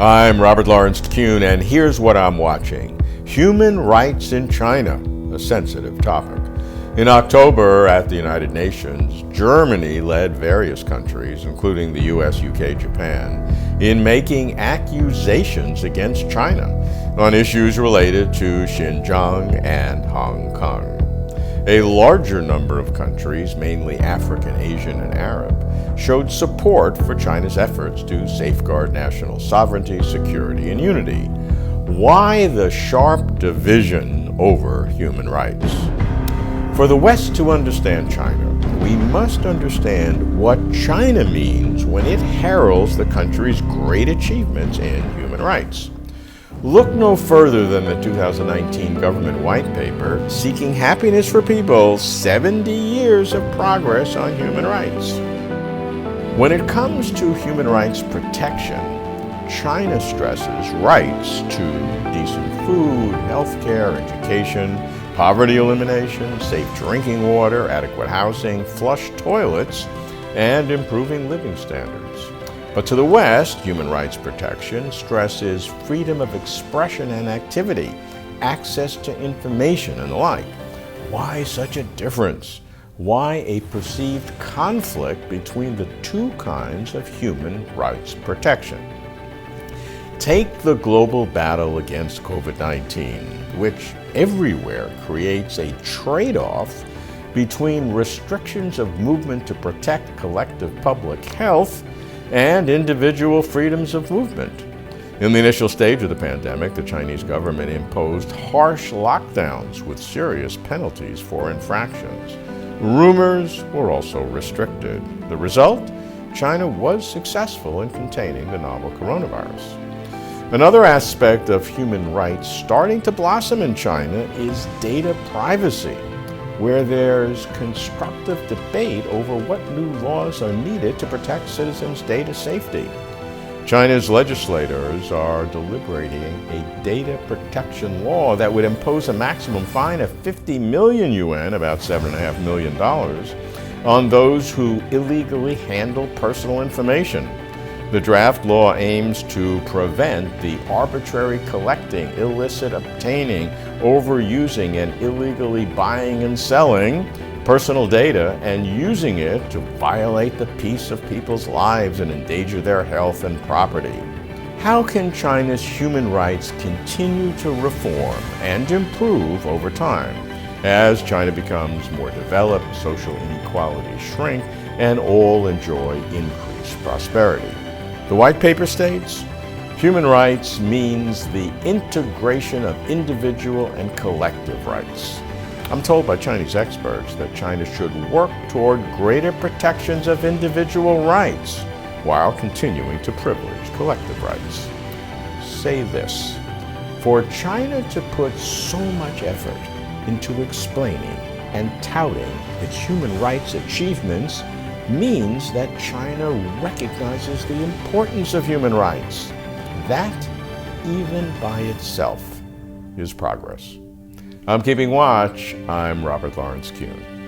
I'm Robert Lawrence Kuhn, and here's what I'm watching. Human rights in China, a sensitive topic. In October at the United Nations, Germany led various countries, including the US, UK, Japan, in making accusations against China on issues related to Xinjiang and Hong Kong. A larger number of countries, mainly African, Asian, and Arab, showed support for China's efforts to safeguard national sovereignty, security, and unity. Why the sharp division over human rights? For the West to understand China, we must understand what China means when it heralds the country's great achievements in human rights. Look no further than the 2019 government white paper, Seeking Happiness for People, 70 Years of Progress on Human Rights. When it comes to human rights protection, China stresses rights to decent food, healthcare, education, poverty elimination, safe drinking water, adequate housing, flush toilets, and improving living standards. But to the West, human rights protection stresses freedom of expression and activity, access to information, and the like. Why such a difference? Why a perceived conflict between the two kinds of human rights protection? Take the global battle against COVID-19, which everywhere creates a trade-off between restrictions of movement to protect collective public health and individual freedoms of movement. In the initial stage of the pandemic, the Chinese government imposed harsh lockdowns with serious penalties for infractions. Rumors were also restricted. The result? China was successful in containing the novel coronavirus. Another aspect of human rights starting to blossom in China is data privacy, where there's constructive debate over what new laws are needed to protect citizens' data safety. China's legislators are deliberating a data protection law that would impose a maximum fine of 50 million yuan, about $7.5 million, on those who illegally handle personal information. The draft law aims to prevent the arbitrary collecting, illicit obtaining, overusing, and illegally buying and selling personal data and using it to violate the peace of people's lives and endanger their health and property. How can China's human rights continue to reform and improve over time as China becomes more developed, social inequalities shrink, and all enjoy increased prosperity? The white paper states, human rights means the integration of individual and collective rights. I'm told by Chinese experts that China should work toward greater protections of individual rights while continuing to privilege collective rights. Say this, for China to put so much effort into explaining and touting its human rights achievements means that China recognizes the importance of human rights. That, even by itself, is progress. I'm keeping watch. I'm Robert Lawrence Kuhn.